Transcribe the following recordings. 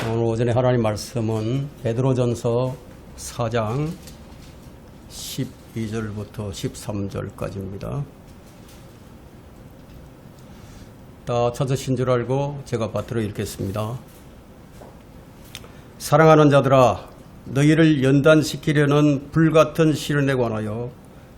오늘 오전에 하나님 말씀은 베드로전서 4장 12절부터 13절까지입니다. 다 찾으신 줄 알고 제가 받들어 읽겠습니다. 사랑하는 자들아, 너희를 연단시키려는 불같은 시련에 관하여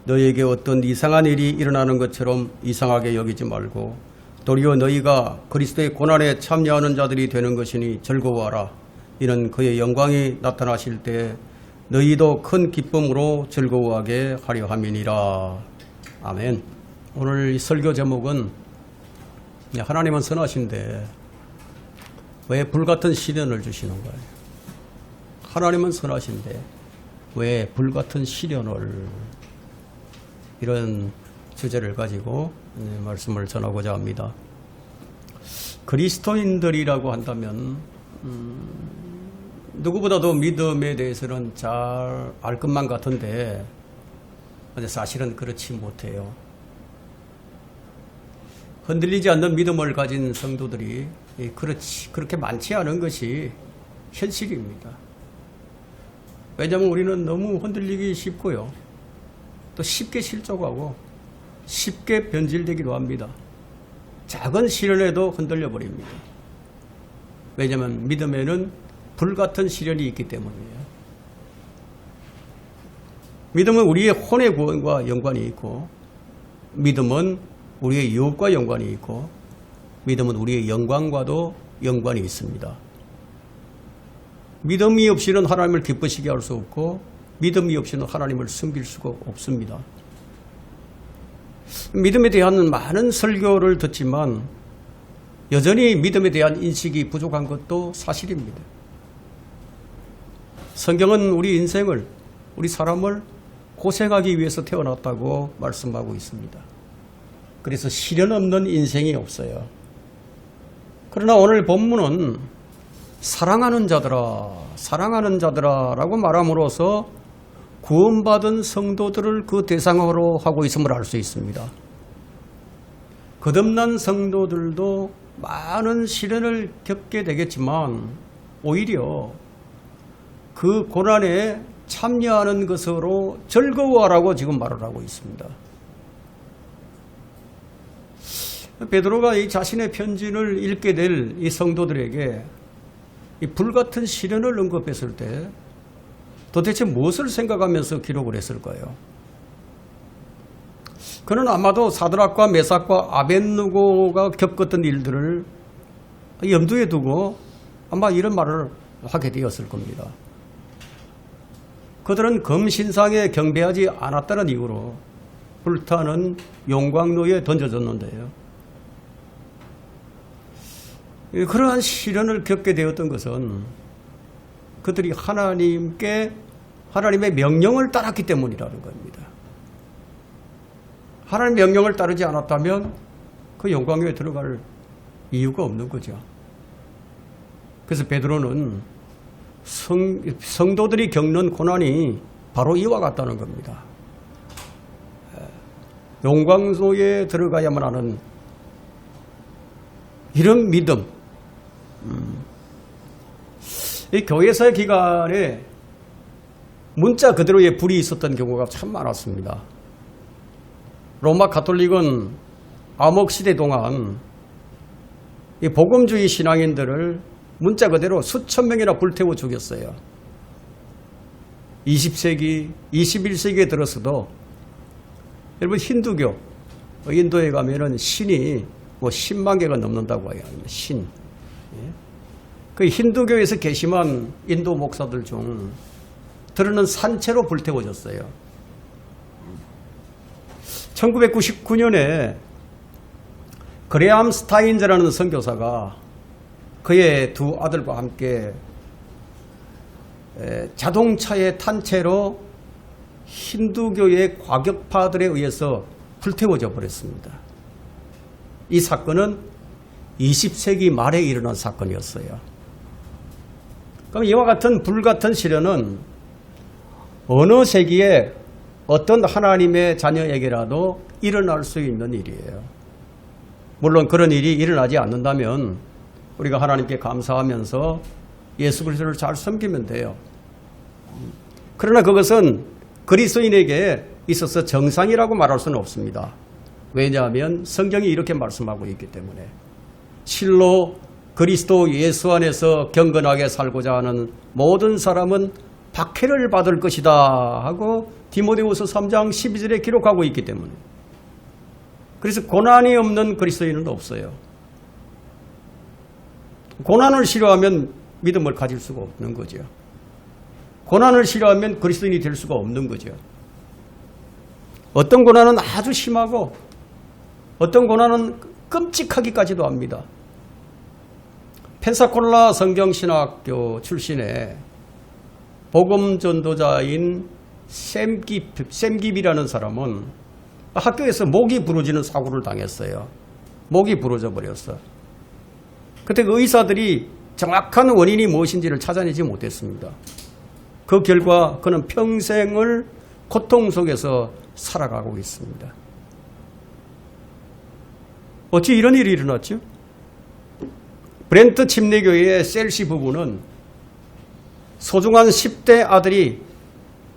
너희에게 어떤 이상한 일이 일어나는 것처럼 이상하게 여기지 말고 도리어 너희가 그리스도의 고난에 참여하는 자들이 되는 것이니 즐거워하라. 이는 그의 영광이 나타나실 때 너희도 큰 기쁨으로 즐거워하게 하려 함이니라. 아멘. 오늘 이 설교 제목은 하나님은 선하신데 왜 불같은 시련을 주시는 거예요? 하나님은 선하신데 왜 불같은 시련을, 이런 주제를 가지고 말씀을 전하고자 합니다. 그리스도인들이라고 한다면 누구보다도 믿음에 대해서는 잘 알 것만 같은데 사실은 그렇지 못해요. 흔들리지 않는 믿음을 가진 성도들이 그렇게 많지 않은 것이 현실입니다. 왜냐하면 우리는 너무 흔들리기 쉽고요, 또 쉽게 실족하고 쉽게 변질되기도 합니다. 작은 시련에도 흔들려 버립니다. 왜냐하면 믿음에는 불같은 시련이 있기 때문이에요. 믿음은 우리의 혼의 구원과 연관이 있고, 믿음은 우리의 유업과 연관이 있고, 믿음은 우리의 영광과도 연관이 있습니다. 믿음이 없이는 하나님을 기쁘시게 할 수 없고, 믿음이 없이는 하나님을 섬길 수가 없습니다. 믿음에 대한 많은 설교를 듣지만 여전히 믿음에 대한 인식이 부족한 것도 사실입니다. 성경은 우리 인생을, 우리 사람을 고생하기 위해서 태어났다고 말씀하고 있습니다. 그래서 시련 없는 인생이 없어요. 그러나 오늘 본문은 사랑하는 자들아 라고 말함으로써 구원받은 성도들을 그 대상으로 하고 있음을 알 수 있습니다. 거듭난 성도들도 많은 시련을 겪게 되겠지만 오히려 그 고난에 참여하는 것으로 즐거워하라고 지금 말을 하고 있습니다. 베드로가 이 자신의 편지를 읽게 될 이 성도들에게 이 불같은 시련을 언급했을 때 도대체 무엇을 생각하면서 기록을 했을까요? 그는 아마도 사드락과 메삭과 아벳느고가 겪었던 일들을 염두에 두고 아마 이런 말을 하게 되었을 겁니다. 그들은 금신상에 경배하지 않았다는 이유로 불타는 용광로에 던져졌는데요. 그러한 시련을 겪게 되었던 것은 그들이 하나님의 명령을 따랐기 때문이라는 겁니다. 하나님의 명령을 따르지 않았다면 그 영광에 들어갈 이유가 없는 거죠. 그래서 베드로는 성도들이 겪는 고난이 바로 이와 같다는 겁니다. 용광소에 들어가야만 하는 이런 믿음. 이 교회사의 기간에 문자 그대로의 불이 있었던 경우가 참 많았습니다. 로마 가톨릭은 암흑시대 동안 이 복음주의 신앙인들을 문자 그대로 수천 명이나 불태워 죽였어요. 20세기, 21세기에 들어서도 여러분 힌두교, 인도에 가면은 신이 10만 개가 넘는다고 해요. 신. 그 힌두교에서 개심한 인도 목사들 중 들어는 산채로 불태워졌어요. 1999년에 그레암 스타인즈라는 선교사가 그의 두 아들과 함께 자동차에 탄 채로 힌두교의 과격파들에 의해서 불태워져 버렸습니다. 이 사건은 20세기 말에 일어난 사건이었어요. 그럼 이와 같은 불같은 시련은 어느 세기에 어떤 하나님의 자녀에게라도 일어날 수 있는 일이에요. 물론 그런 일이 일어나지 않는다면 우리가 하나님께 감사하면서 예수 그리스도를 잘 섬기면 돼요. 그러나 그것은 그리스도인에게 있어서 정상이라고 말할 수는 없습니다. 왜냐하면 성경이 이렇게 말씀하고 있기 때문에. 실로 그리스도 예수 안에서 경건하게 살고자 하는 모든 사람은 박해를 받을 것이다 하고 디모데후서 3장 12절에 기록하고 있기 때문에. 그래서 고난이 없는 그리스도인은 없어요. 고난을 싫어하면 믿음을 가질 수가 없는 거죠. 고난을 싫어하면 그리스도인이 될 수가 없는 거죠. 어떤 고난은 아주 심하고 어떤 고난은 끔찍하기까지도 합니다. 펜사콜라 성경신학교 출신의 복음전도자인 샘깁이라는 사람은 학교에서 목이 부러지는 사고를 당했어요. 목이 부러져 버렸어. 그때 그 의사들이 정확한 원인이 무엇인지를 찾아내지 못했습니다. 그 결과 그는 평생을 고통 속에서 살아가고 있습니다. 어찌 이런 일이 일어났죠? 브렌트 침례교회의 셀시 부부는 소중한 10대 아들이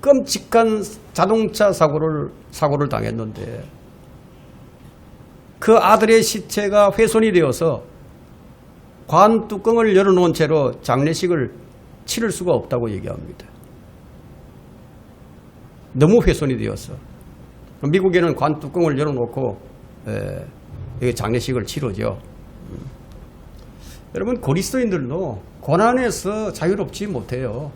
끔찍한 자동차 사고를 당했는데 그 아들의 시체가 훼손이 되어서 관 뚜껑을 열어놓은 채로 장례식을 치를 수가 없다고 얘기합니다. 너무 훼손이 되어서. 미국에는 관 뚜껑을 열어놓고 장례식을 치르죠. 여러분, 그리스도인들도 고난에서 자유롭지 못해요.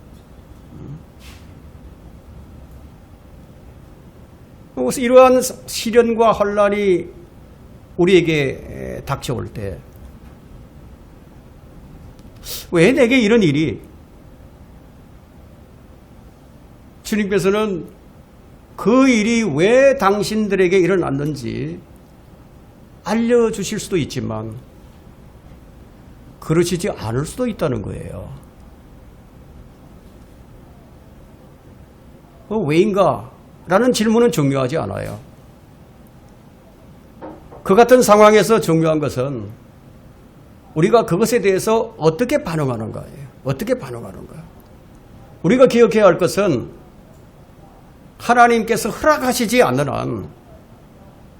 그래서 이러한 시련과 환난이 우리에게 닥쳐올 때 왜 내게 이런 일이? 주님께서는 그 일이 왜 당신들에게 일어났는지 알려주실 수도 있지만 그러시지 않을 수도 있다는 거예요. 왜인가? 라는 질문은 중요하지 않아요. 그 같은 상황에서 중요한 것은 우리가 그것에 대해서 어떻게 반응하는가예요. 어떻게 반응하는가. 우리가 기억해야 할 것은 하나님께서 허락하시지 않는 한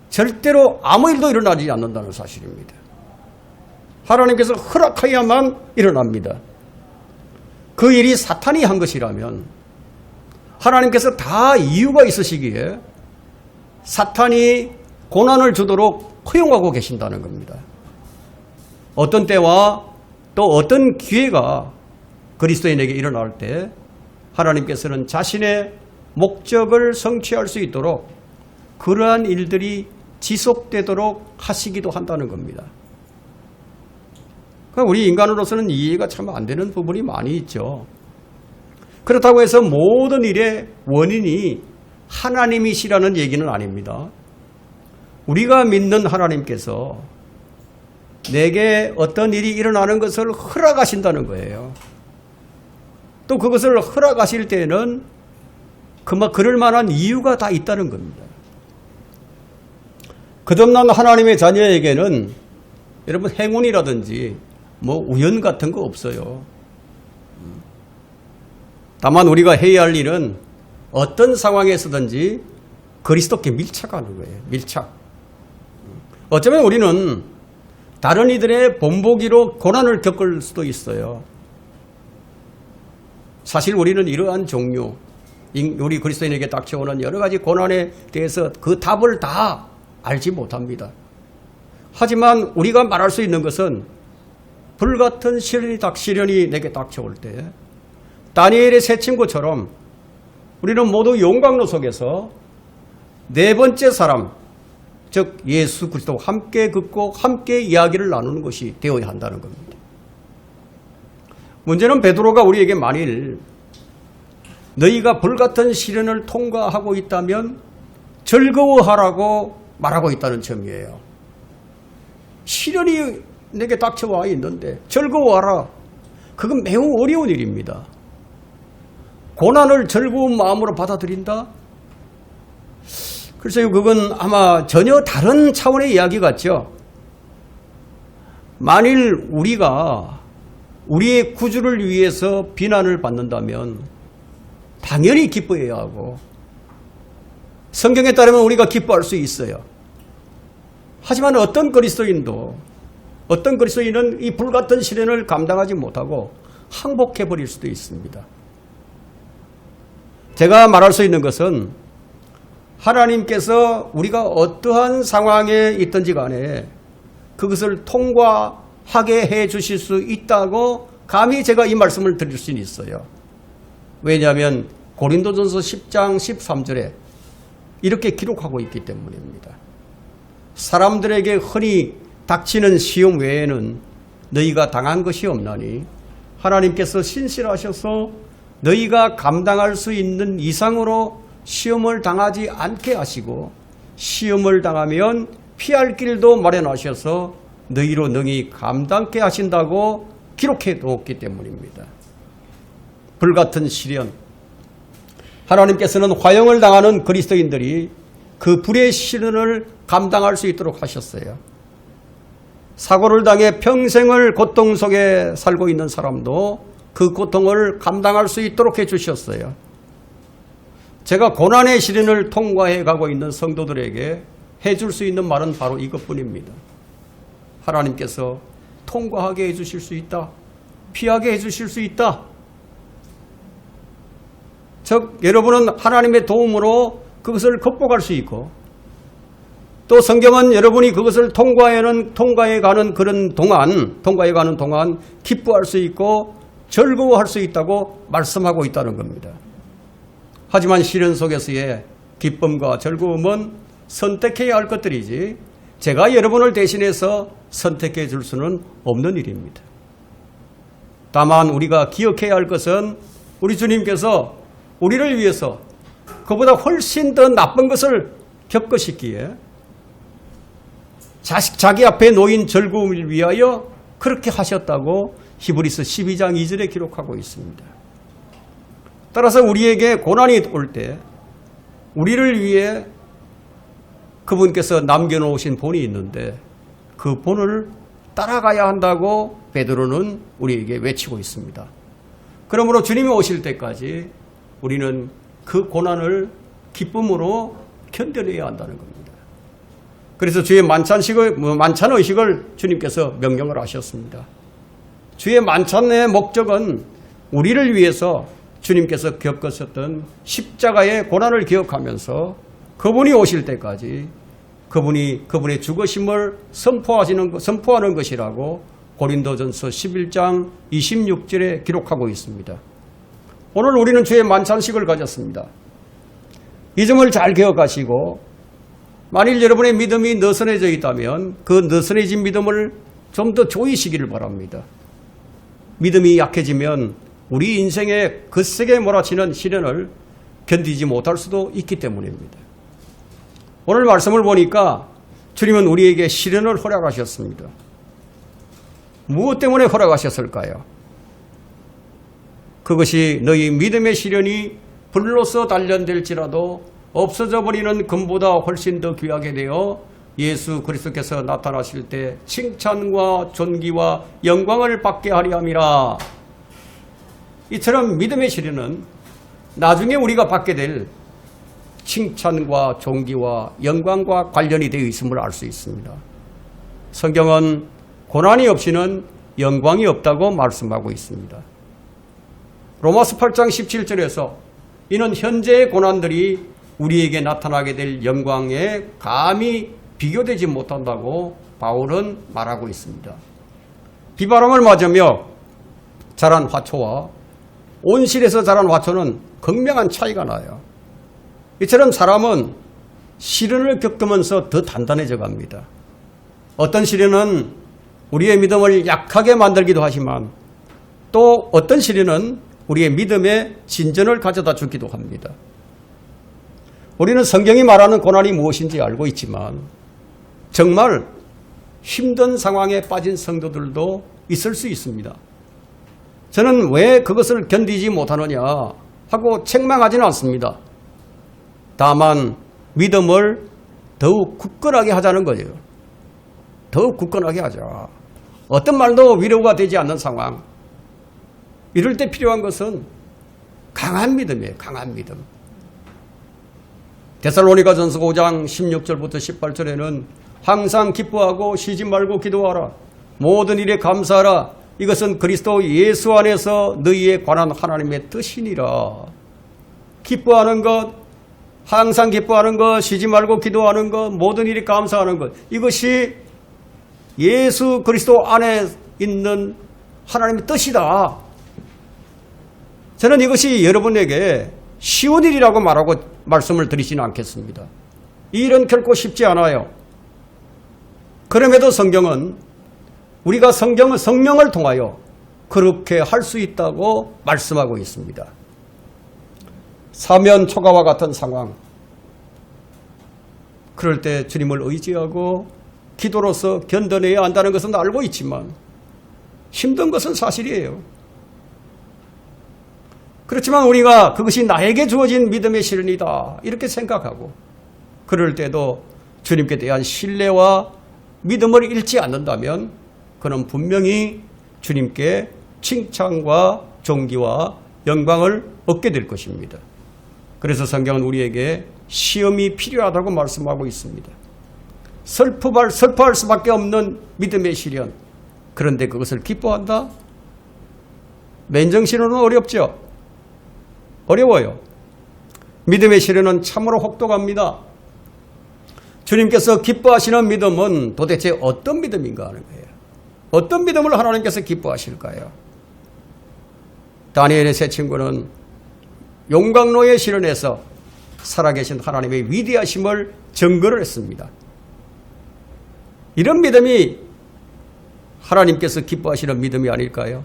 절대로 아무 일도 일어나지 않는다는 사실입니다. 하나님께서 허락해야만 일어납니다. 그 일이 사탄이 한 것이라면 하나님께서 다 이유가 있으시기에 사탄이 고난을 주도록 허용하고 계신다는 겁니다. 어떤 때와 또 어떤 기회가 그리스도인에게 일어날 때 하나님께서는 자신의 목적을 성취할 수 있도록 그러한 일들이 지속되도록 하시기도 한다는 겁니다. 우리 인간으로서는 이해가 참 안 되는 부분이 많이 있죠. 그렇다고 해서 모든 일의 원인이 하나님이시라는 얘기는 아닙니다. 우리가 믿는 하나님께서 내게 어떤 일이 일어나는 것을 허락하신다는 거예요. 또 그것을 허락하실 때에는 그럴 만한 이유가 다 있다는 겁니다. 거듭난 하나님의 자녀에게는 여러분 행운이라든지 우연 같은 거 없어요. 다만 우리가 해야 할 일은 어떤 상황에서든지 그리스도께 밀착하는 거예요. 밀착. 어쩌면 우리는 다른 이들의 본보기로 고난을 겪을 수도 있어요. 사실 우리는 이러한 종류, 우리 그리스도인에게 닥쳐오는 여러 가지 고난에 대해서 그 답을 다 알지 못합니다. 하지만 우리가 말할 수 있는 것은 불같은 시련이 내게 닥쳐올 때 다니엘의 세 친구처럼 우리는 모두 용광로 속에서 네 번째 사람, 즉 예수 그리스도와 함께 긋고 함께 이야기를 나누는 것이 되어야 한다는 겁니다. 문제는 베드로가 우리에게 만일 너희가 불같은 시련을 통과하고 있다면 즐거워하라고 말하고 있다는 점이에요. 시련이 내게 닥쳐와 있는데 즐거워하라. 그건 매우 어려운 일입니다. 고난을 즐거운 마음으로 받아들인다? 글쎄요, 그건 아마 전혀 다른 차원의 이야기 같죠. 만일 우리가 우리의 구주를 위해서 비난을 받는다면 당연히 기뻐해야 하고 성경에 따르면 우리가 기뻐할 수 있어요. 하지만 어떤 그리스도인은 이 불같은 시련을 감당하지 못하고 항복해버릴 수도 있습니다. 제가 말할 수 있는 것은 하나님께서 우리가 어떠한 상황에 있든지 간에 그것을 통과하게 해 주실 수 있다고 감히 제가 이 말씀을 드릴 수는 있어요. 왜냐하면 고린도전서 10장 13절에 이렇게 기록하고 있기 때문입니다. 사람들에게 흔히 닥치는 시험 외에는 너희가 당한 것이 없나니 하나님께서 신실하셔서 너희가 감당할 수 있는 이상으로 시험을 당하지 않게 하시고 시험을 당하면 피할 길도 마련하셔서 너희로 능히 감당케 하신다고 기록해 놓았기 때문입니다. 불같은 시련, 하나님께서는 화형을 당하는 그리스도인들이 그 불의 시련을 감당할 수 있도록 하셨어요. 사고를 당해 평생을 고통 속에 살고 있는 사람도 그 고통을 감당할 수 있도록 해주셨어요. 제가 고난의 시련을 통과해 가고 있는 성도들에게 해줄 수 있는 말은 바로 이것뿐입니다. 하나님께서 통과하게 해주실 수 있다. 피하게 해주실 수 있다. 즉 여러분은 하나님의 도움으로 그것을 극복할 수 있고 또 성경은 여러분이 그것을 통과해 가는 동안 기뻐할 수 있고 즐거워할 수 있다고 말씀하고 있다는 겁니다. 하지만 시련 속에서의 기쁨과 즐거움은 선택해야 할 것들이지 제가 여러분을 대신해서 선택해 줄 수는 없는 일입니다. 다만 우리가 기억해야 할 것은 우리 주님께서 우리를 위해서 그보다 훨씬 더 나쁜 것을 겪으시기에 자기 앞에 놓인 즐거움을 위하여 그렇게 하셨다고 히브리서 12장 2절에 기록하고 있습니다. 따라서 우리에게 고난이 올 때 우리를 위해 그분께서 남겨놓으신 본이 있는데 그 본을 따라가야 한다고 베드로는 우리에게 외치고 있습니다. 그러므로 주님이 오실 때까지 우리는 그 고난을 기쁨으로 견뎌내야 한다는 겁니다. 그래서 주의 만찬의식을 주님께서 명령을 하셨습니다. 주의 만찬의 목적은 우리를 위해서 주님께서 겪으셨던 십자가의 고난을 기억하면서 그분이 오실 때까지 그분의 죽으심을 선포하는 것이라고 고린도전서 11장 26절에 기록하고 있습니다. 오늘 우리는 주의 만찬식을 가졌습니다. 이 점을 잘 기억하시고 만일 여러분의 믿음이 느슨해져 있다면 그 느슨해진 믿음을 좀 더 조이시기를 바랍니다. 믿음이 약해지면 우리 인생에 거세게 몰아치는 시련을 견디지 못할 수도 있기 때문입니다. 오늘 말씀을 보니까 주님은 우리에게 시련을 허락하셨습니다. 무엇 때문에 허락하셨을까요? 그것이 너희 믿음의 시련이 불로서 단련될지라도 없어져 버리는 금보다 훨씬 더 귀하게 되어 예수 그리스도께서 나타나실 때 칭찬과 존귀와 영광을 받게 하려 함이라. 이처럼 믿음의 시련은 나중에 우리가 받게 될 칭찬과 존귀와 영광과 관련이 되어 있음을 알 수 있습니다. 성경은 고난이 없이는 영광이 없다고 말씀하고 있습니다. 로마서 8장 17절에서 이는 현재의 고난들이 우리에게 나타나게 될 영광에 감히 비교되지 못한다고 바울은 말하고 있습니다. 비바람을 맞으며 자란 화초와 온실에서 자란 화초는 극명한 차이가 나요. 이처럼 사람은 시련을 겪으면서 더 단단해져 갑니다. 어떤 시련은 우리의 믿음을 약하게 만들기도 하지만 또 어떤 시련은 우리의 믿음에 진전을 가져다 주기도 합니다. 우리는 성경이 말하는 고난이 무엇인지 알고 있지만 정말 힘든 상황에 빠진 성도들도 있을 수 있습니다. 저는 왜 그것을 견디지 못하느냐 하고 책망하지는 않습니다. 다만 믿음을 더욱 굳건하게 하자는 거예요. 더욱 굳건하게 하자. 어떤 말도 위로가 되지 않는 상황, 이럴 때 필요한 것은 강한 믿음이에요. 강한 믿음. 데살로니가전서 5장 16절부터 18절에는 항상 기뻐하고 쉬지 말고 기도하라. 모든 일에 감사하라. 이것은 그리스도 예수 안에서 너희에 관한 하나님의 뜻이니라. 기뻐하는 것, 항상 기뻐하는 것, 쉬지 말고 기도하는 것, 모든 일에 감사하는 것. 이것이 예수 그리스도 안에 있는 하나님의 뜻이다. 저는 이것이 여러분에게 쉬운 일이라고 말씀을 드리지는 않겠습니다. 이 일은 결코 쉽지 않아요. 그럼에도 성경은 우리가 성령을 통하여 그렇게 할 수 있다고 말씀하고 있습니다. 사면 초가와 같은 상황. 그럴 때 주님을 의지하고 기도로서 견뎌내야 한다는 것은 알고 있지만 힘든 것은 사실이에요. 그렇지만 우리가 그것이 나에게 주어진 믿음의 실현이다 이렇게 생각하고 그럴 때도 주님께 대한 신뢰와 믿음을 잃지 않는다면 그는 분명히 주님께 칭찬과 존귀와 영광을 얻게 될 것입니다. 그래서 성경은 우리에게 시험이 필요하다고 말씀하고 있습니다. 슬퍼할 수밖에 없는 믿음의 시련. 그런데 그것을 기뻐한다? 맨정신으로는 어렵죠. 어려워요. 믿음의 시련은 참으로 혹독합니다. 주님께서 기뻐하시는 믿음은 도대체 어떤 믿음인가 하는 거예요. 어떤 믿음을 하나님께서 기뻐하실까요? 다니엘의 세 친구는 용광로의 시련에서 살아계신 하나님의 위대하심을 증거를 했습니다. 이런 믿음이 하나님께서 기뻐하시는 믿음이 아닐까요?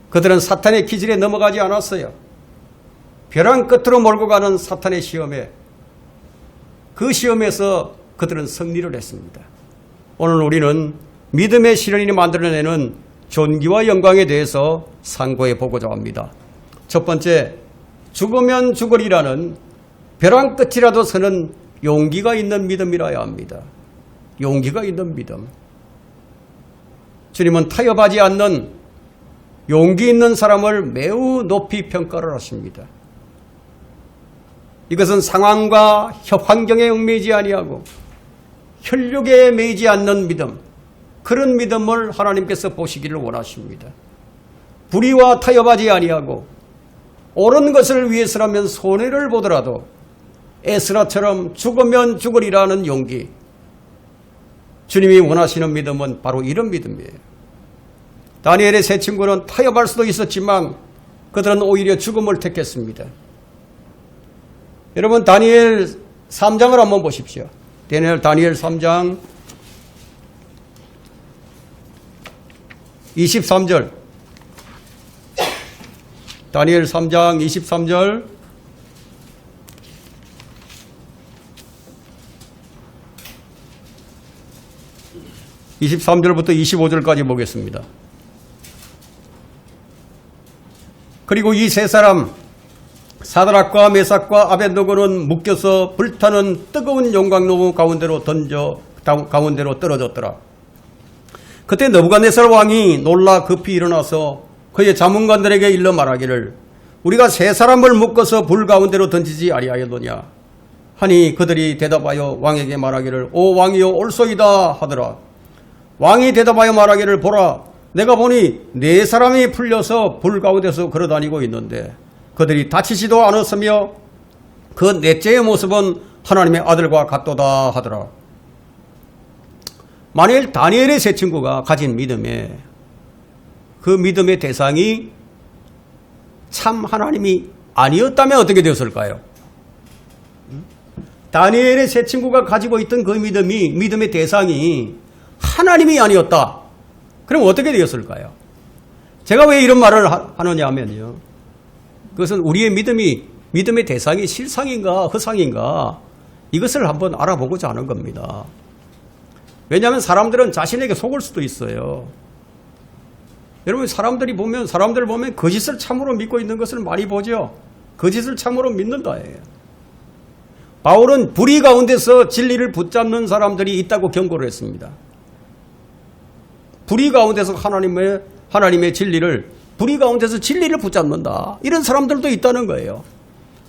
그들은 사탄의 기질에 넘어가지 않았어요. 벼랑 끝으로 몰고 가는 사탄의 시험에 그 시험에서 그들은 승리를 했습니다. 오늘 우리는 믿음의 시련이 만들어내는 존귀와 영광에 대해서 상고해 보고자 합니다. 첫 번째, 죽으면 죽으리라는 벼랑 끝이라도 서는 용기가 있는 믿음이라야 합니다. 용기가 있는 믿음. 주님은 타협하지 않는 용기 있는 사람을 매우 높이 평가를 하십니다. 이것은 상황과 환경에 얽매이지 아니하고 혈육에 매이지 않는 믿음, 그런 믿음을 하나님께서 보시기를 원하십니다. 불의와 타협하지 아니하고 옳은 것을 위해서라면 손해를 보더라도 에스라처럼 죽으면 죽으리라는 용기. 주님이 원하시는 믿음은 바로 이런 믿음이에요. 다니엘의 세 친구는 타협할 수도 있었지만 그들은 오히려 죽음을 택했습니다. 여러분 다니엘 3장을 한번 보십시오. 다니엘 3장 23절. 다니엘 3장 23절. (23절부터) (25절까지) 보겠습니다. 그리고 이 세 사람 사드락과 메삭과 아벳느고는 묶여서 불타는 뜨거운 용광로 가운데로 떨어졌더라. 그때 느부갓네살 왕이 놀라 급히 일어나서 그의 자문관들에게 일러 말하기를 우리가 세 사람을 묶어서 불 가운데로 던지지 아니하였느냐 하니 그들이 대답하여 왕에게 말하기를 오 왕이여 올소이다 하더라. 왕이 대답하여 말하기를 보라 내가 보니 네 사람이 풀려서 불 가운데서 걸어다니고 있는데 그들이 다치지도 않았으며 그 넷째의 모습은 하나님의 아들과 같도다 하더라. 만일 다니엘의 세 친구가 가진 믿음에 그 믿음의 대상이 참 하나님이 아니었다면 어떻게 되었을까요? 다니엘의 세 친구가 가지고 있던 그 믿음의 대상이 하나님이 아니었다. 그럼 어떻게 되었을까요? 제가 왜 이런 말을 하느냐 하면요. 그것은 우리의 믿음의 대상이 실상인가 허상인가 이것을 한번 알아보고자 하는 겁니다. 왜냐하면 사람들은 자신에게 속을 수도 있어요. 여러분 사람들 보면 거짓을 참으로 믿고 있는 것을 많이 보죠. 거짓을 참으로 믿는다예요. 바울은 불의 가운데서 진리를 붙잡는 사람들이 있다고 경고를 했습니다. 불의 가운데서 하나님의 진리를 불의 가운데서 진리를 붙잡는다. 이런 사람들도 있다는 거예요.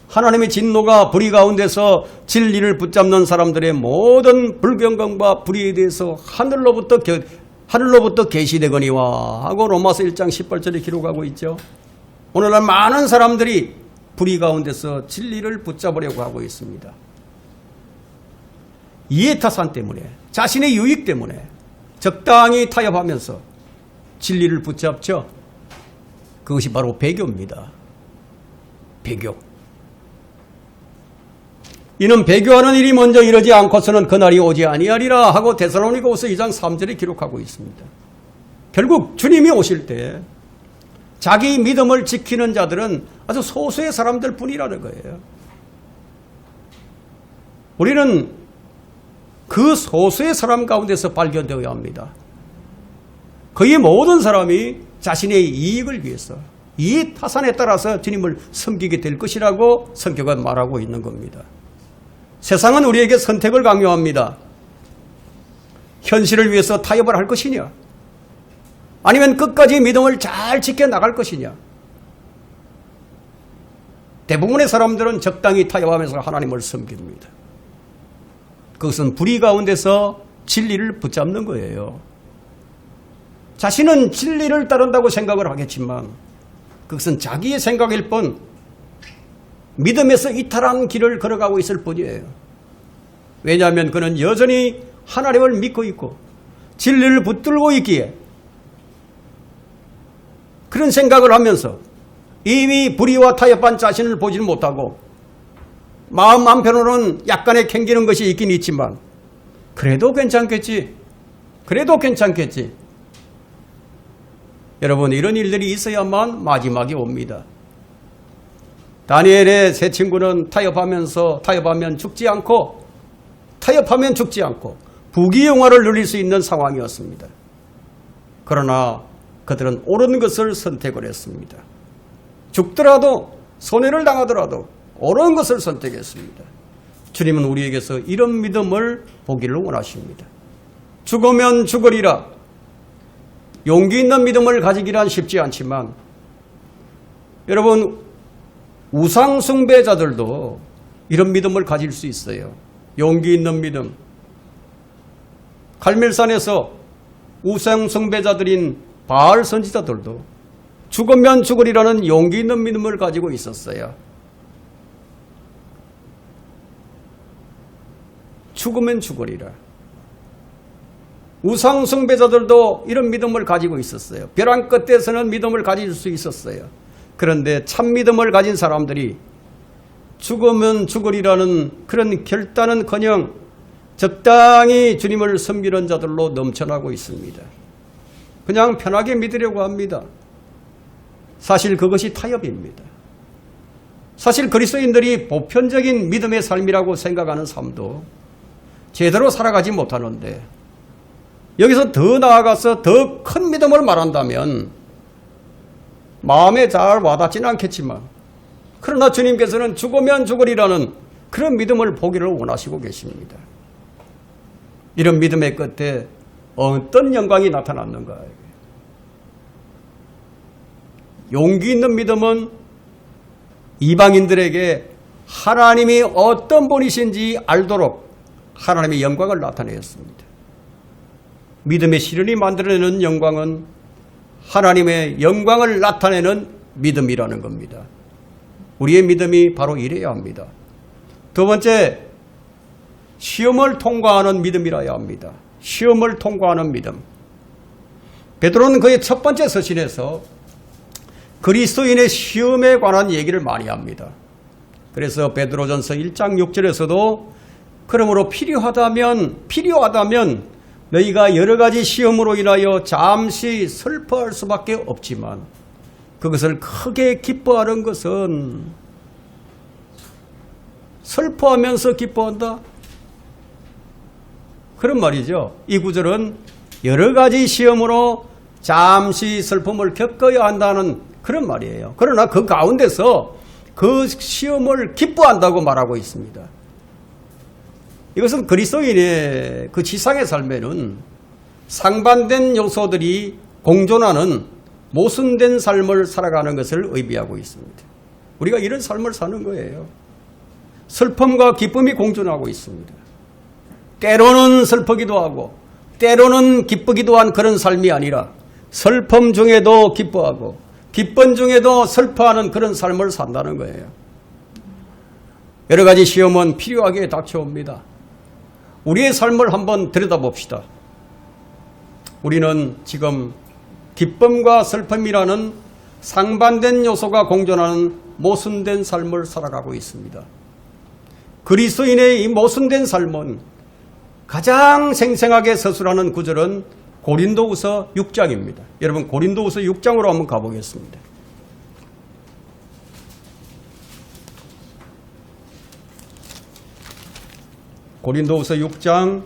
하나님의 진노가 불의 가운데서 진리를 붙잡는 사람들의 모든 불경건과 불의에 대해서 하늘로부터 계시되거니와 하고 로마서 1장 18절에 기록하고 있죠. 오늘날 많은 사람들이 불의 가운데서 진리를 붙잡으려고 하고 있습니다. 이해타산 때문에, 자신의 유익 때문에 적당히 타협하면서 진리를 붙잡죠. 그것이 바로 배교입니다. 배교. 이는 배교하는 일이 먼저 이르지 않고서는 그날이 오지 아니하리라 하고 데살로니가후서 2장 3절에 기록하고 있습니다. 결국 주님이 오실 때 자기 믿음을 지키는 자들은 아주 소수의 사람들 뿐이라는 거예요. 우리는 그 소수의 사람 가운데서 발견되어야 합니다. 거의 모든 사람이 자신의 이익을 위해서, 이익 타산에 따라서 주님을 섬기게 될 것이라고 성경은 말하고 있는 겁니다. 세상은 우리에게 선택을 강요합니다. 현실을 위해서 타협을 할 것이냐? 아니면 끝까지 믿음을 잘 지켜나갈 것이냐? 대부분의 사람들은 적당히 타협하면서 하나님을 섬깁니다. 그것은 불의 가운데서 진리를 붙잡는 거예요. 자신은 진리를 따른다고 생각을 하겠지만 그것은 자기의 생각일 뿐 믿음에서 이탈한 길을 걸어가고 있을 뿐이에요. 왜냐하면 그는 여전히 하나님을 믿고 있고 진리를 붙들고 있기에 그런 생각을 하면서 이미 불의와 타협한 자신을 보지는 못하고 마음 한편으로는 약간의 캥기는 것이 있긴 있지만 그래도 괜찮겠지. 여러분, 이런 일들이 있어야만 마지막이 옵니다. 다니엘의 세 친구는 타협하면 죽지 않고 부귀영화를 누릴 수 있는 상황이었습니다. 그러나 그들은 옳은 것을 선택을 했습니다. 죽더라도 손해를 당하더라도 옳은 것을 선택했습니다. 주님은 우리에게서 이런 믿음을 보기를 원하십니다. 죽으면 죽으리라. 용기 있는 믿음을 가지기란 쉽지 않지만 여러분, 우상 숭배자들도 이런 믿음을 가질 수 있어요. 용기 있는 믿음. 갈멜산에서 우상 숭배자들인 바알 선지자들도 죽으면 죽으리라는 용기 있는 믿음을 가지고 있었어요. 죽으면 죽으리라. 우상 숭배자들도 이런 믿음을 가지고 있었어요. 벼랑 끝에서는 믿음을 가질 수 있었어요. 그런데 참 믿음을 가진 사람들이 죽으면 죽으리라는 그런 결단은커녕 적당히 주님을 섬기는 자들로 넘쳐나고 있습니다. 그냥 편하게 믿으려고 합니다. 사실 그것이 타협입니다. 사실 그리스도인들이 보편적인 믿음의 삶이라고 생각하는 삶도 제대로 살아가지 못하는데 여기서 더 나아가서 더 큰 믿음을 말한다면 마음에 잘 와닿지는 않겠지만 그러나 주님께서는 죽으면 죽으리라는 그런 믿음을 보기를 원하시고 계십니다. 이런 믿음의 끝에 어떤 영광이 나타났는가? 용기 있는 믿음은 이방인들에게 하나님이 어떤 분이신지 알도록 하나님의 영광을 나타내었습니다. 믿음의 시련이 만들어내는 영광은 하나님의 영광을 나타내는 믿음이라는 겁니다. 우리의 믿음이 바로 이래야 합니다. 두 번째, 시험을 통과하는 믿음이라야 합니다. 시험을 통과하는 믿음. 베드로는 그의 첫 번째 서신에서 그리스도인의 시험에 관한 얘기를 많이 합니다. 그래서 베드로전서 1장 6절에서도 그러므로 필요하다면 너희가 여러 가지 시험으로 인하여 잠시 슬퍼할 수밖에 없지만 그것을 크게 기뻐하는 것은 슬퍼하면서 기뻐한다? 그런 말이죠. 이 구절은 여러 가지 시험으로 잠시 슬픔을 겪어야 한다는 그런 말이에요. 그러나 그 가운데서 그 시험을 기뻐한다고 말하고 있습니다. 이것은 그리스도인의 그 지상의 삶에는 상반된 요소들이 공존하는 모순된 삶을 살아가는 것을 의미하고 있습니다. 우리가 이런 삶을 사는 거예요. 슬픔과 기쁨이 공존하고 있습니다. 때로는 슬프기도 하고 때로는 기쁘기도 한 그런 삶이 아니라 슬픔 중에도 기뻐하고 기쁨 중에도 슬퍼하는 그런 삶을 산다는 거예요. 여러 가지 시험은 필요하게 닥쳐옵니다. 우리의 삶을 한번 들여다봅시다. 우리는 지금 기쁨과 슬픔이라는 상반된 요소가 공존하는 모순된 삶을 살아가고 있습니다. 그리스도인의 이 모순된 삶은 가장 생생하게 서술하는 구절은 고린도후서 6장입니다. 여러분 고린도후서 6장으로 한번 가보겠습니다. 고린도후서 6장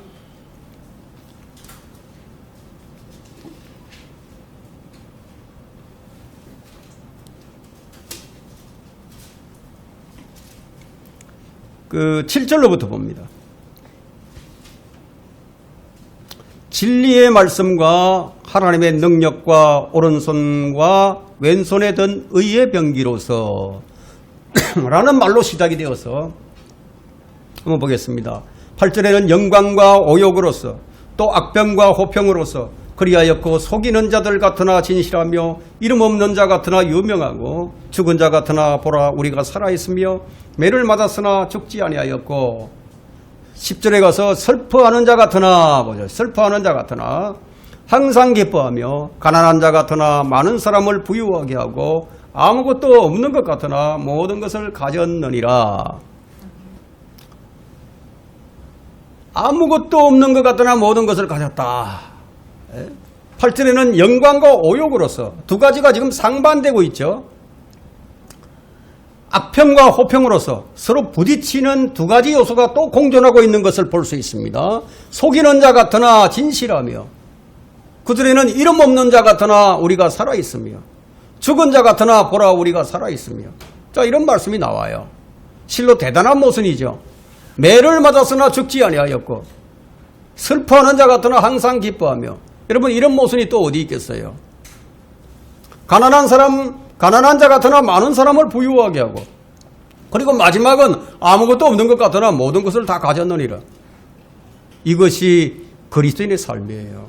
7절로부터 봅니다. 진리의 말씀과 하나님의 능력과 오른손과 왼손에 든 의의 병기로서 라는 말로 시작이 되어서 한번 보겠습니다. 8절에는 영광과 오욕으로서 또 악병과 호평으로서 그리하였고 속이는 자들 같으나 진실하며 이름 없는 자 같으나 유명하고 죽은 자 같으나 보라 우리가 살아있으며 매를 맞았으나 죽지 아니하였고 10절에 가서 슬퍼하는 자 같으나 보죠. 슬퍼하는 자 같으나 항상 기뻐하며 가난한 자 같으나 많은 사람을 부유하게 하고 아무것도 없는 것 같으나 모든 것을 가졌느니라. 아무것도 없는 것 같으나 모든 것을 가졌다. 8절에는 영광과 오욕으로서 두 가지가 지금 상반되고 있죠. 악평과 호평으로서 서로 부딪히는 두 가지 요소가 또 공존하고 있는 것을 볼 수 있습니다. 속이는 자 같으나 진실하며 9절에는 이름 없는 자 같으나 우리가 살아있으며 죽은 자 같으나 보라 우리가 살아있으며 자 이런 말씀이 나와요. 실로 대단한 모순이죠. 매를 맞았으나 죽지 아니하였고 슬퍼하는 자 같으나 항상 기뻐하며 여러분 이런 모순이 또 어디 있겠어요. 가난한 자 같으나 많은 사람을 부유하게 하고 그리고 마지막은 아무것도 없는 것 같으나 모든 것을 다 가졌느니라. 이것이 그리스도인의 삶이에요.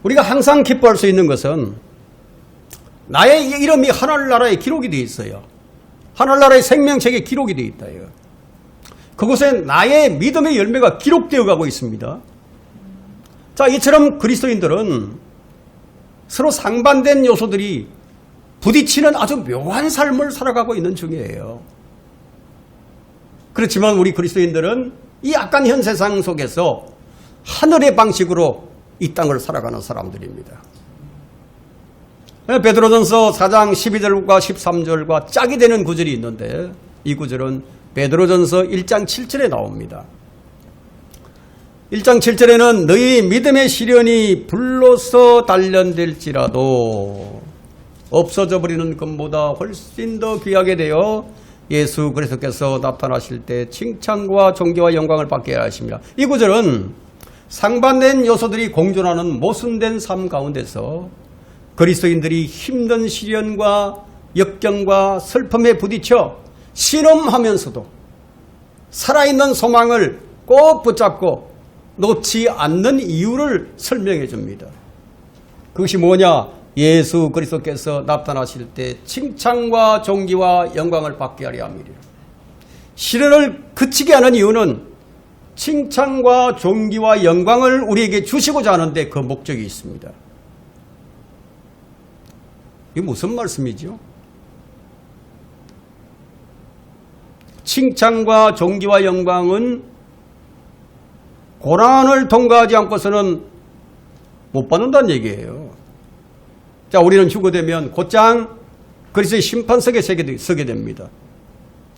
우리가 항상 기뻐할 수 있는 것은 나의 이름이 하늘나라에 기록이 되어 있어요. 하늘나라의 생명책에 기록이 되어 있다. 그곳에 나의 믿음의 열매가 기록되어 가고 있습니다. 자, 이처럼 그리스도인들은 서로 상반된 요소들이 부딪히는 아주 묘한 삶을 살아가고 있는 중이에요. 그렇지만 우리 그리스도인들은 이 악한 현 세상 속에서 하늘의 방식으로 이 땅을 살아가는 사람들입니다. 베드로전서 4장 12절과 13절과 짝이 되는 구절이 있는데 이 구절은 베드로전서 1장 7절에 나옵니다. 1장 7절에는 너희 믿음의 시련이 불로서 단련될지라도 없어져 버리는 것보다 훨씬 더 귀하게 되어 예수 그리스도께서 나타나실 때 칭찬과 존귀와 영광을 받게 하십니다. 이 구절은 상반된 요소들이 공존하는 모순된 삶 가운데서 그리스도인들이 힘든 시련과 역경과 슬픔에 부딪혀 신음하면서도 살아있는 소망을 꼭 붙잡고 놓지 않는 이유를 설명해 줍니다. 그것이 뭐냐? 예수 그리스도께서 나타나실 때 칭찬과 존귀와 영광을 받게 하려 함이라. 시련을 그치게 하는 이유는 칭찬과 존귀와 영광을 우리에게 주시고자 하는데 그 목적이 있습니다. 이게 무슨 말씀이죠? 칭찬과 존귀와 영광은 고난을 통과하지 않고서는 못 받는다는 얘기예요. 자, 우리는 휴거되면 곧장 그리스도의 심판석에 서게 됩니다.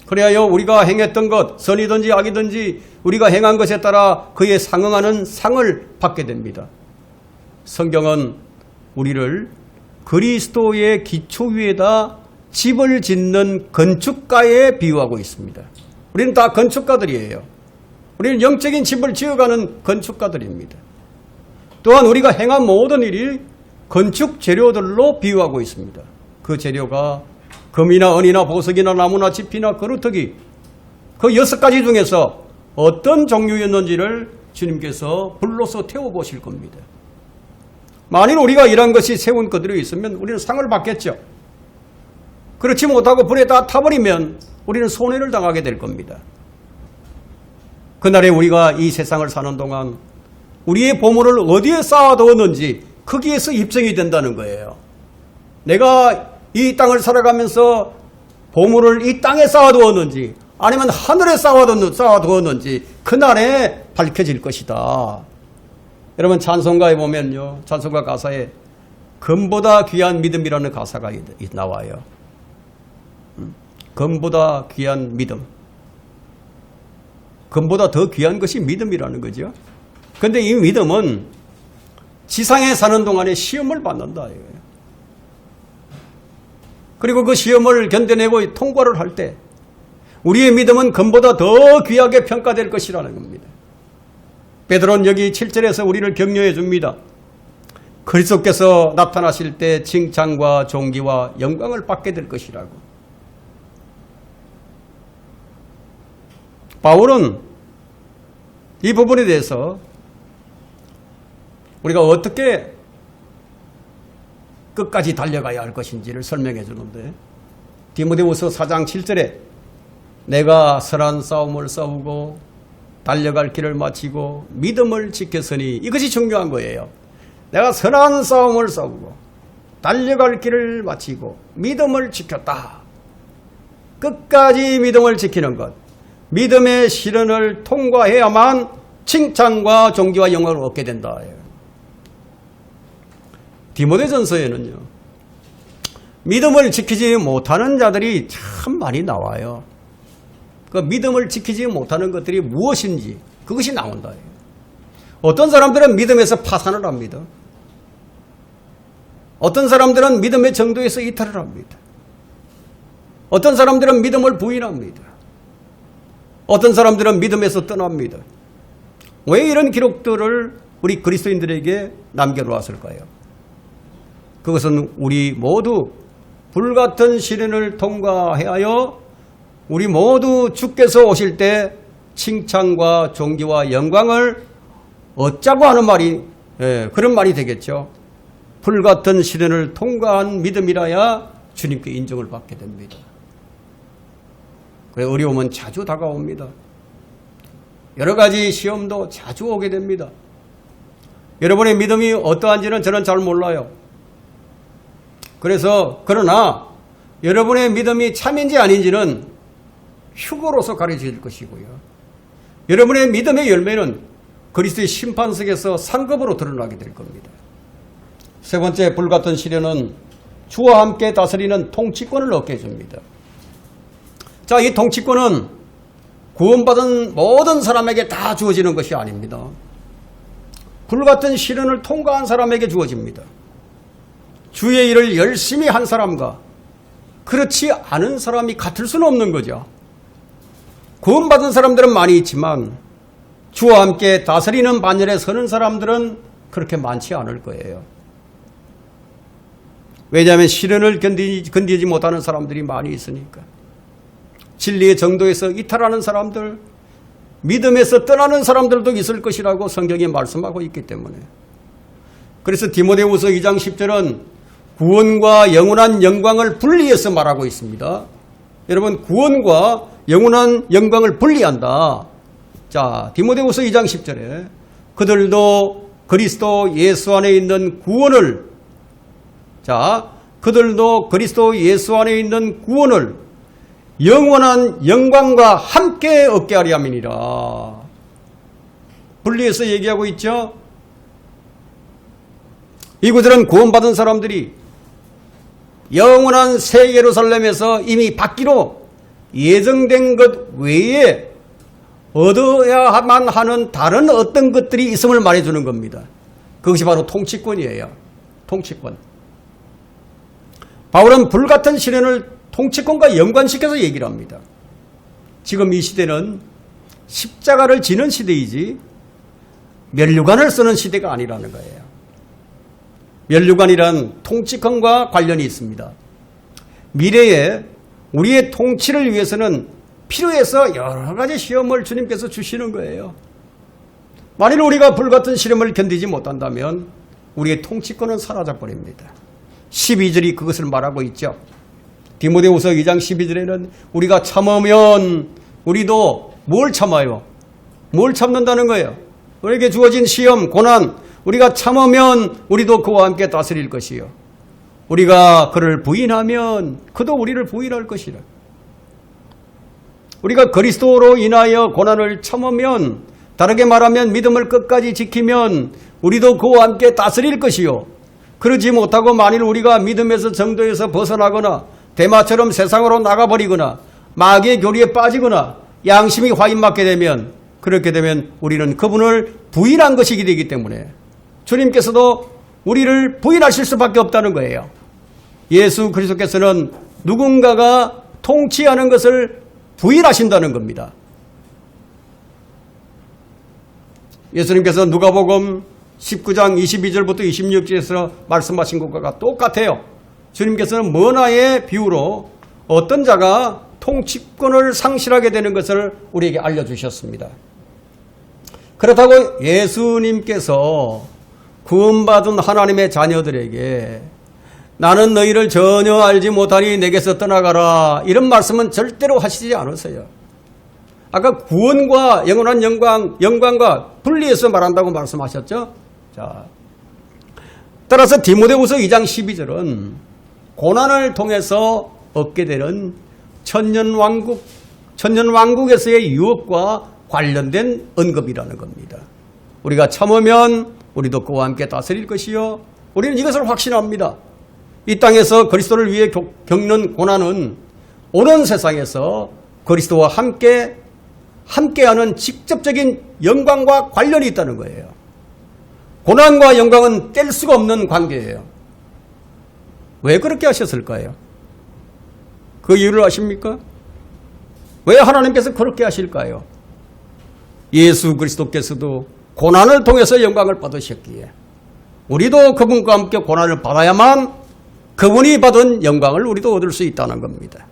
그래야 우리가 행했던 것, 선이든지 악이든지 우리가 행한 것에 따라 그에 상응하는 상을 받게 됩니다. 성경은 우리를 그리스도의 기초 위에다 집을 짓는 건축가에 비유하고 있습니다. 우리는 다 건축가들이에요. 우리는 영적인 집을 지어가는 건축가들입니다. 또한 우리가 행한 모든 일이 건축 재료들로 비유하고 있습니다. 그 재료가 금이나 은이나 보석이나 나무나 지피나 그루터기 그 6가지 중에서 어떤 종류였는지를 주님께서 불로서 태워보실 겁니다. 만일 우리가 이런 것이 세운 그대로 있으면 우리는 상을 받겠죠. 그렇지 못하고 불에 다 타버리면 우리는 손해를 당하게 될 겁니다. 그날에 우리가 이 세상을 사는 동안 우리의 보물을 어디에 쌓아두었는지 거기에서 입증이 된다는 거예요. 내가 이 땅을 살아가면서 보물을 이 땅에 쌓아두었는지 아니면 하늘에 쌓아두었는지 그날에 밝혀질 것이다. 여러분 찬송가에 보면요. 찬송가 가사에 금보다 귀한 믿음이라는 가사가 나와요. 금보다 귀한 믿음. 금보다 더 귀한 것이 믿음이라는 거죠. 그런데 이 믿음은 지상에 사는 동안에 시험을 받는다. 그리고 그 시험을 견뎌내고 통과를 할 때 우리의 믿음은 금보다 더 귀하게 평가될 것이라는 겁니다. 베드로는 여기 7절에서 우리를 격려해 줍니다. 그리스도께서 나타나실 때 칭찬과 존귀와 영광을 받게 될 것이라고. 바울은 이 부분에 대해서 우리가 어떻게 끝까지 달려가야 할 것인지를 설명해 주는데 디모데후서 4장 7절에 내가 선한 싸움을 싸우고 달려갈 길을 마치고 믿음을 지켰으니 이것이 중요한 거예요. 내가 선한 싸움을 싸우고 달려갈 길을 마치고 믿음을 지켰다. 끝까지 믿음을 지키는 것. 믿음의 시련을 통과해야만 칭찬과 존귀와 영광을 얻게 된다. 디모데전서에는요. 믿음을 지키지 못하는 자들이 참 많이 나와요. 그 믿음을 지키지 못하는 것들이 무엇인지 그것이 나온다. 어떤 사람들은 믿음에서 파산을 합니다. 어떤 사람들은 믿음의 정도에서 이탈을 합니다. 어떤 사람들은 믿음을 부인합니다. 어떤 사람들은 믿음에서 떠납니다. 왜 이런 기록들을 우리 그리스도인들에게 남겨놓았을까요? 그것은 우리 모두 불같은 시련을 통과하여 우리 모두 주께서 오실 때 칭찬과 존귀와 영광을 얻자고 하는 말이 그런 말이 되겠죠. 불같은 시련을 통과한 믿음이라야 주님께 인정을 받게 됩니다. 그래서 어려움은 자주 다가옵니다. 여러 가지 시험도 자주 오게 됩니다. 여러분의 믿음이 어떠한지는 저는 잘 몰라요. 그러나 여러분의 믿음이 참인지 아닌지는 휴거로서 가르쳐질 것이고요. 여러분의 믿음의 열매는 그리스도의 심판석에서 상급으로 드러나게 될 겁니다. 세 번째 불같은 시련은 주와 함께 다스리는 통치권을 얻게 해줍니다. 자, 이 통치권은 구원받은 모든 사람에게 다 주어지는 것이 아닙니다. 불같은 시련을 통과한 사람에게 주어집니다. 주의 일을 열심히 한 사람과 그렇지 않은 사람이 같을 수는 없는 거죠. 구원받은 사람들은 많이 있지만 주와 함께 다스리는 반열에 서는 사람들은 그렇게 많지 않을 거예요. 왜냐하면 시련을 견디지 못하는 사람들이 많이 있으니까. 진리의 정도에서 이탈하는 사람들, 믿음에서 떠나는 사람들도 있을 것이라고 성경이 말씀하고 있기 때문에. 그래서 디모데후서 2장 10절은 구원과 영원한 영광을 분리해서 말하고 있습니다. 여러분, 구원과 영원한 영광을 분리한다. 자, 디모데후서 2장 10절에 그들도 그리스도 예수 안에 있는 구원을 영원한 영광과 함께 얻게 하려 함이니라. 분리해서 얘기하고 있죠. 이 구절은 구원받은 사람들이 영원한 새 예루살렘에서 이미 받기로 예정된 것 외에 얻어야만 하는 다른 어떤 것들이 있음을 말해주는 겁니다. 그것이 바로 통치권이에요. 통치권. 바울은 불같은 시련을 통치권과 연관시켜서 얘기를 합니다. 지금 이 시대는 십자가를 지는 시대이지 면류관을 쓰는 시대가 아니라는 거예요. 면류관이란 통치권과 관련이 있습니다. 미래에 우리의 통치를 위해서는 필요해서 여러 가지 시험을 주님께서 주시는 거예요. 만일 우리가 불같은 시험을 견디지 못한다면 우리의 통치권은 사라져버립니다. 12절이 그것을 말하고 있죠. 디모데후서 2장 12절에는 우리가 참으면 우리도 뭘 참아요? 뭘 참는다는 거예요? 우리에게 주어진 시험, 고난, 우리가 참으면 우리도 그와 함께 다스릴 것이요. 우리가 그를 부인하면 그도 우리를 부인할 것이라. 우리가 그리스도로 인하여 고난을 참으면, 다르게 말하면 믿음을 끝까지 지키면 우리도 그와 함께 다스릴 것이요. 그러지 못하고 만일 우리가 믿음에서 정도에서 벗어나거나 대마처럼 세상으로 나가버리거나 마귀의 교리에 빠지거나 양심이 화인맞게 되면, 그렇게 되면 우리는 그분을 부인한 것이기 되기 때문에 주님께서도 우리를 부인하실 수밖에 없다는 거예요. 예수 그리스도께서는 누군가가 통치하는 것을 부인하신다는 겁니다. 예수님께서 누가복음 19장 22절부터 26절에서 말씀하신 것과 똑같아요. 주님께서는 문화의 비유로 어떤 자가 통치권을 상실하게 되는 것을 우리에게 알려주셨습니다. 그렇다고 예수님께서 구원받은 하나님의 자녀들에게 나는 너희를 전혀 알지 못하니 내게서 떠나가라, 이런 말씀은 절대로 하시지 않으세요. 아까 구원과 영원한 영광과 분리해서 말한다고 말씀하셨죠. 자, 따라서 디모데후서 2장 12절은 고난을 통해서 얻게 되는 천년왕국에서의 유업과 관련된 언급이라는 겁니다. 우리가 참으면 우리도 그와 함께 다스릴 것이요. 우리는 이것을 확신합니다. 이 땅에서 그리스도를 위해 겪는 고난은 오는 세상에서 그리스도와 함께하는 직접적인 영광과 관련이 있다는 거예요. 고난과 영광은 뗄 수가 없는 관계예요. 왜 그렇게 하셨을까요? 그 이유를 아십니까? 왜 하나님께서 그렇게 하실까요? 예수 그리스도께서도 고난을 통해서 영광을 받으셨기에 우리도 그분과 함께 고난을 받아야만 그분이 받은 영광을 우리도 얻을 수 있다는 겁니다.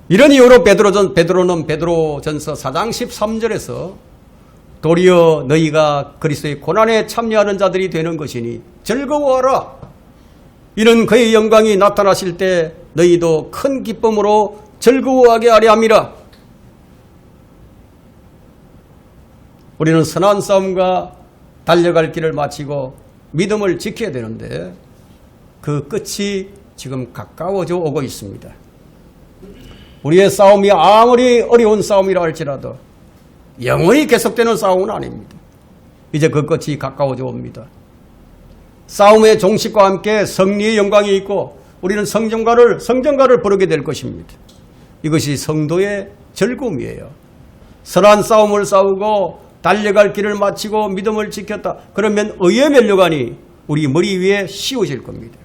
이런 이유로 베드로는 베드로전서 4장 13절에서 도리어 너희가 그리스도의 고난에 참여하는 자들이 되는 것이니 즐거워하라. 이는 그의 영광이 나타나실 때 너희도 큰 기쁨으로 즐거워하게 하려 함이라. 우리는 선한 싸움과 달려갈 길을 마치고 믿음을 지켜야 되는데 그 끝이 지금 가까워져 오고 있습니다. 우리의 싸움이 아무리 어려운 싸움이라 할지라도 영원히 계속되는 싸움은 아닙니다. 이제 그 끝이 가까워져 옵니다. 싸움의 종식과 함께 승리의 영광이 있고 우리는 성전가를 부르게 될 것입니다. 이것이 성도의 즐거움이에요. 선한 싸움을 싸우고 달려갈 길을 마치고 믿음을 지켰다. 그러면 의의 면류관이 우리 머리 위에 씌워질 겁니다.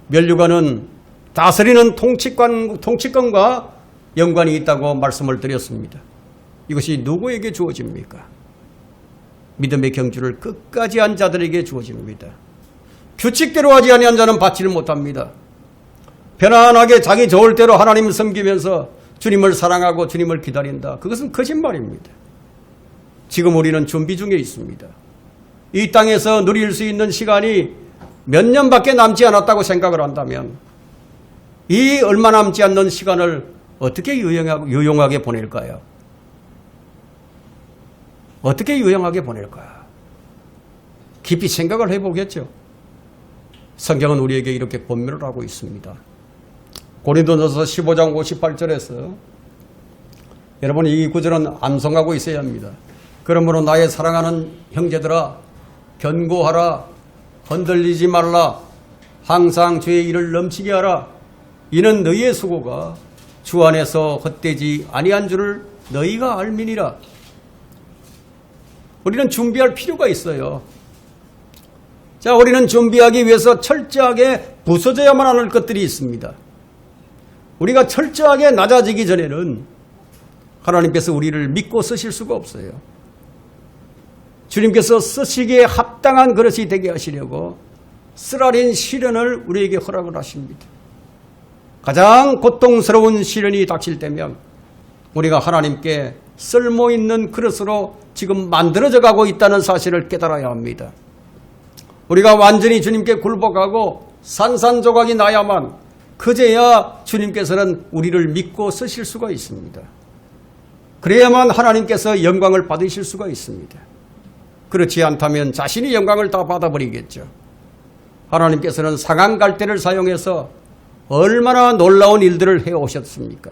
면류관은 다스리는 통치권과 연관이 있다고 말씀을 드렸습니다. 이것이 누구에게 주어집니까? 믿음의 경주를 끝까지 한 자들에게 주어집니다. 규칙대로 하지 아니한 자는 받지를 못합니다. 편안하게 자기 좋을 대로 하나님을 섬기면서 주님을 사랑하고 주님을 기다린다. 그것은 거짓말입니다. 지금 우리는 준비 중에 있습니다. 이 땅에서 누릴 수 있는 시간이 몇 년밖에 남지 않았다고 생각을 한다면 이 얼마 남지 않는 시간을 어떻게 유용하게 보낼까요? 어떻게 유용하게 보낼까? 깊이 생각을 해보겠죠. 성경은 우리에게 이렇게 권면을 하고 있습니다. 고린도전서 15장 58절에서 여러분 이 구절은 암송하고 있어야 합니다. 그러므로 나의 사랑하는 형제들아 견고하라, 흔들리지 말라, 항상 주의 일을 넘치게 하라. 이는 너희의 수고가 주 안에서 헛되지 아니한 줄을 너희가 알미니라. 우리는 준비할 필요가 있어요. 자, 우리는 준비하기 위해서 철저하게 부서져야만 하는 것들이 있습니다. 우리가 철저하게 낮아지기 전에는 하나님께서 우리를 믿고 쓰실 수가 없어요. 주님께서 쓰시기에 합당한 그릇이 되게 하시려고 쓰라린 시련을 우리에게 허락을 하십니다. 가장 고통스러운 시련이 닥칠 때면 우리가 하나님께 쓸모있는 그릇으로 지금 만들어져 가고 있다는 사실을 깨달아야 합니다. 우리가 완전히 주님께 굴복하고 산산조각이 나야만 그제야 주님께서는 우리를 믿고 쓰실 수가 있습니다. 그래야만 하나님께서 영광을 받으실 수가 있습니다. 그렇지 않다면 자신이 영광을 다 받아버리겠죠. 하나님께서는 상한 갈대를 사용해서 얼마나 놀라운 일들을 해오셨습니까?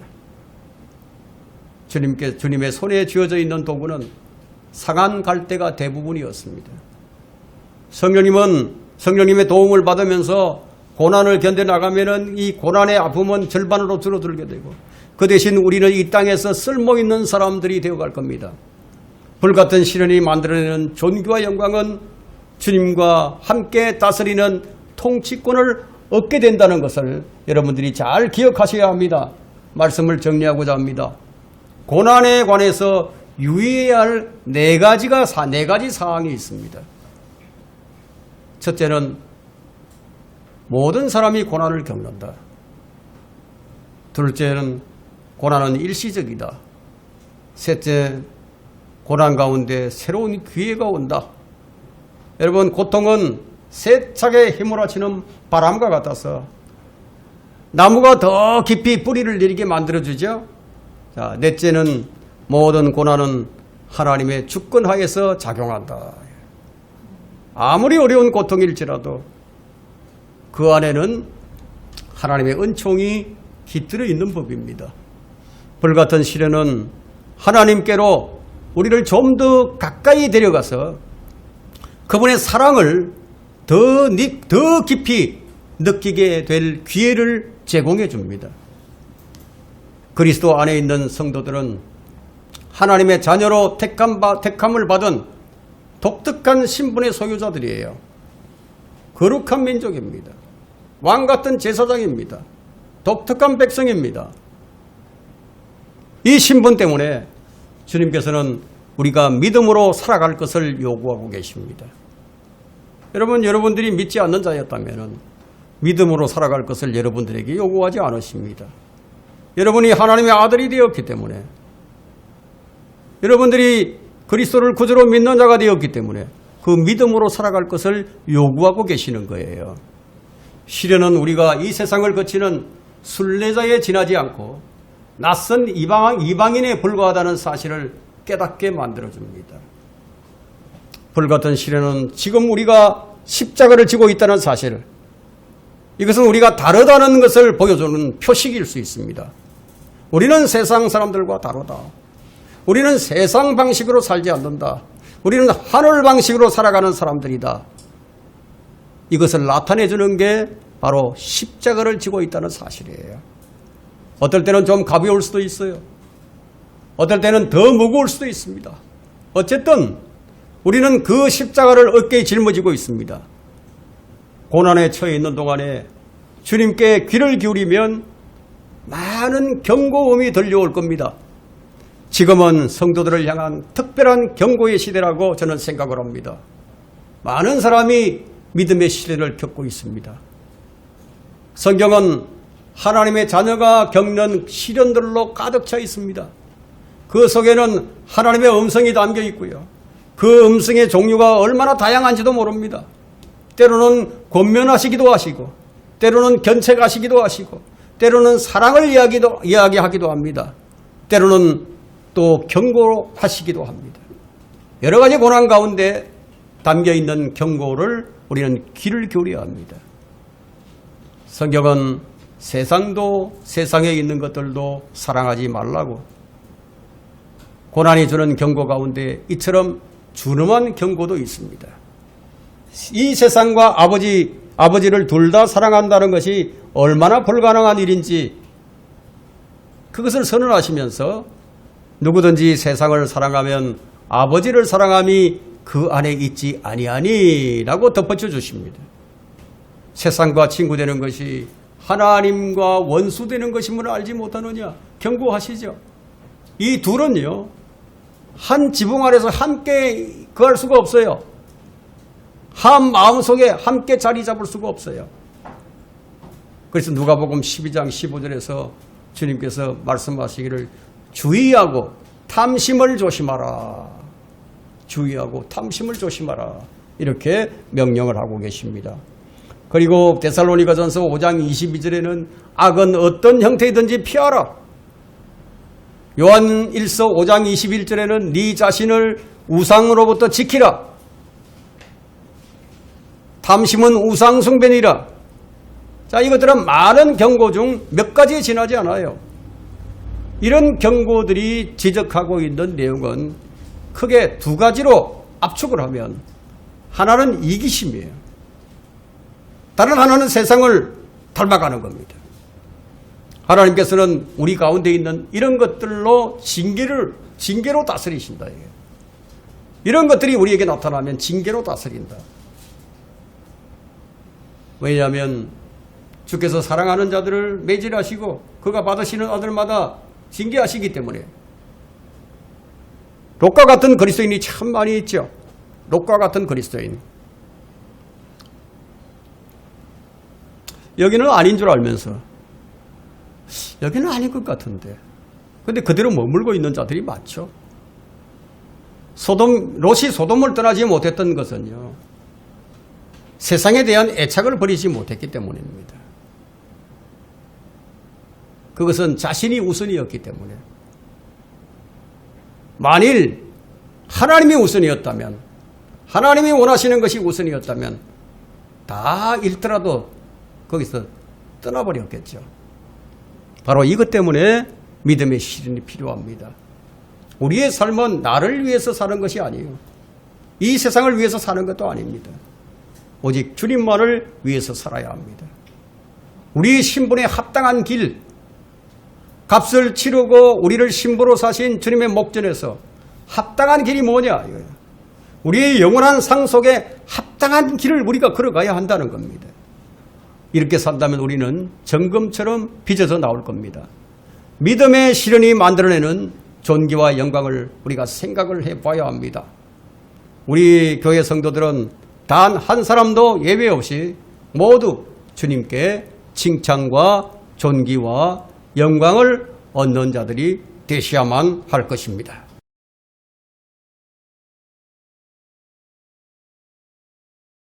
주님의 손에 쥐어져 있는 도구는 상한 갈대가 대부분이었습니다. 성령님의 도움을 받으면서 고난을 견뎌나가면은 이 고난의 아픔은 절반으로 줄어들게 되고 그 대신 우리는 이 땅에서 쓸모있는 사람들이 되어갈 겁니다. 불같은 시련이 만들어내는 존귀와 영광은 주님과 함께 다스리는 통치권을 얻게 된다는 것을 여러분들이 잘 기억하셔야 합니다. 말씀을 정리하고자 합니다. 고난에 관해서 유의해야 할 네 가지 사항이 있습니다. 첫째는 모든 사람이 고난을 겪는다. 둘째는 고난은 일시적이다. 셋째, 고난 가운데 새로운 기회가 온다. 여러분, 고통은 세차게 휘몰아치는 바람과 같아서 나무가 더 깊이 뿌리를 내리게 만들어주죠. 자, 넷째는 모든 고난은 하나님의 주권하에서 작용한다. 아무리 어려운 고통일지라도 그 안에는 하나님의 은총이 깃들어 있는 법입니다. 불같은 시련은 하나님께로 우리를 좀 더 가까이 데려가서 그분의 사랑을 더 깊이 느끼게 될 기회를 제공해 줍니다. 그리스도 안에 있는 성도들은 하나님의 자녀로 택함을 받은 독특한 신분의 소유자들이에요. 거룩한 민족입니다. 왕같은 제사장입니다. 독특한 백성입니다. 이 신분 때문에 주님께서는 우리가 믿음으로 살아갈 것을 요구하고 계십니다. 여러분들이 믿지 않는 자였다면 믿음으로 살아갈 것을 여러분들에게 요구하지 않으십니다. 여러분이 하나님의 아들이 되었기 때문에, 여러분들이 그리스도를 구주로 믿는 자가 되었기 때문에 그 믿음으로 살아갈 것을 요구하고 계시는 거예요. 시련은 우리가 이 세상을 거치는 순례자에 지나지 않고 낯선 이방인에 불과하다는 사실을 깨닫게 만들어줍니다. 불같은 시련은 지금 우리가 십자가를 지고 있다는 사실, 이것은 우리가 다르다는 것을 보여주는 표식일 수 있습니다. 우리는 세상 사람들과 다르다. 우리는 세상 방식으로 살지 않는다. 우리는 하늘 방식으로 살아가는 사람들이다. 이것을 나타내주는 게 바로 십자가를 지고 있다는 사실이에요. 어떨 때는 좀 가벼울 수도 있어요. 어떨 때는 더 무거울 수도 있습니다. 어쨌든 우리는 그 십자가를 어깨에 짊어지고 있습니다. 고난에 처해 있는 동안에 주님께 귀를 기울이면 많은 경고음이 들려올 겁니다. 지금은 성도들을 향한 특별한 경고의 시대라고 저는 생각을 합니다. 많은 사람이 믿음의 시련을 겪고 있습니다. 성경은 하나님의 자녀가 겪는 시련들로 가득 차 있습니다. 그 속에는 하나님의 음성이 담겨 있고요. 그 음성의 종류가 얼마나 다양한지도 모릅니다. 때로는 권면하시기도 하시고, 때로는 견책하시기도 하시고, 때로는 사랑을 이야기하기도 합니다. 때로는 또 경고하시기도 합니다. 여러 가지 고난 가운데 담겨있는 경고를 우리는 귀를 기울여야 합니다. 성경은 세상도 세상에 있는 것들도 사랑하지 말라고, 고난이 주는 경고 가운데 이처럼 준엄한 경고도 있습니다. 이 세상과 아버지를 둘 다 사랑한다는 것이 얼마나 불가능한 일인지 그것을 선언하시면서 누구든지 세상을 사랑하면 아버지를 사랑함이 그 안에 있지 아니하니라고 덧붙여 주십니다. 세상과 친구되는 것이 하나님과 원수되는 것임을 알지 못하느냐 경고하시죠. 이 둘은요, 한 지붕 아래서 함께 그할 수가 없어요. 한 마음속에 함께 자리 잡을 수가 없어요. 그래서 누가복음 12장 15절에서 주님께서 말씀하시기를 주의하고 탐심을 조심하라. 주의하고 탐심을 조심하라. 이렇게 명령을 하고 계십니다. 그리고 데살로니가전서 5장 22절에는 악은 어떤 형태이든지 피하라. 요한 1서 5장 21절에는 네 자신을 우상으로부터 지키라. 탐심은 우상 숭배니라. 자, 이것들은 많은 경고 중 몇 가지에 지나지 않아요. 이런 경고들이 지적하고 있는 내용은 크게 두 가지로 압축을 하면 하나는 이기심이에요. 다른 하나는 세상을 닮아가는 겁니다. 하나님께서는 우리 가운데 있는 이런 것들로 징계로 다스리신다. 이런 것들이 우리에게 나타나면 징계로 다스린다. 왜냐하면 주께서 사랑하는 자들을 매질하시고 그가 받으시는 아들마다 징계하시기 때문에. 롯과 같은 그리스도인이 참 많이 있죠. 롯과 같은 그리스도인. 여기는 아닌 줄 알면서 여기는 아닌 것 같은데 근데 그대로 머물고 있는 자들이 많죠. 롯이 소돔을 떠나지 못했던 것은요, 세상에 대한 애착을 버리지 못했기 때문입니다. 그것은 자신이 우선이었기 때문에. 만일 하나님이 우선이었다면, 하나님이 원하시는 것이 우선이었다면 다 잃더라도 거기서 떠나버렸겠죠. 바로 이것 때문에 믿음의 실현이 필요합니다. 우리의 삶은 나를 위해서 사는 것이 아니에요. 이 세상을 위해서 사는 것도 아닙니다. 오직 주님만을 위해서 살아야 합니다. 우리 신분에 합당한 길, 값을 치르고 우리를 신부로 사신 주님의 목전에서 합당한 길이 뭐냐? 우리의 영원한 상속에 합당한 길을 우리가 걸어가야 한다는 겁니다. 이렇게 산다면 우리는 정금처럼 빚어서 나올 겁니다. 믿음의 실현이 만들어내는 존귀와 영광을 우리가 생각을 해봐야 합니다. 우리 교회 성도들은 단 한 사람도 예외 없이 모두 주님께 칭찬과 존귀와 영광을 얻는 자들이 되셔야만 할 것입니다.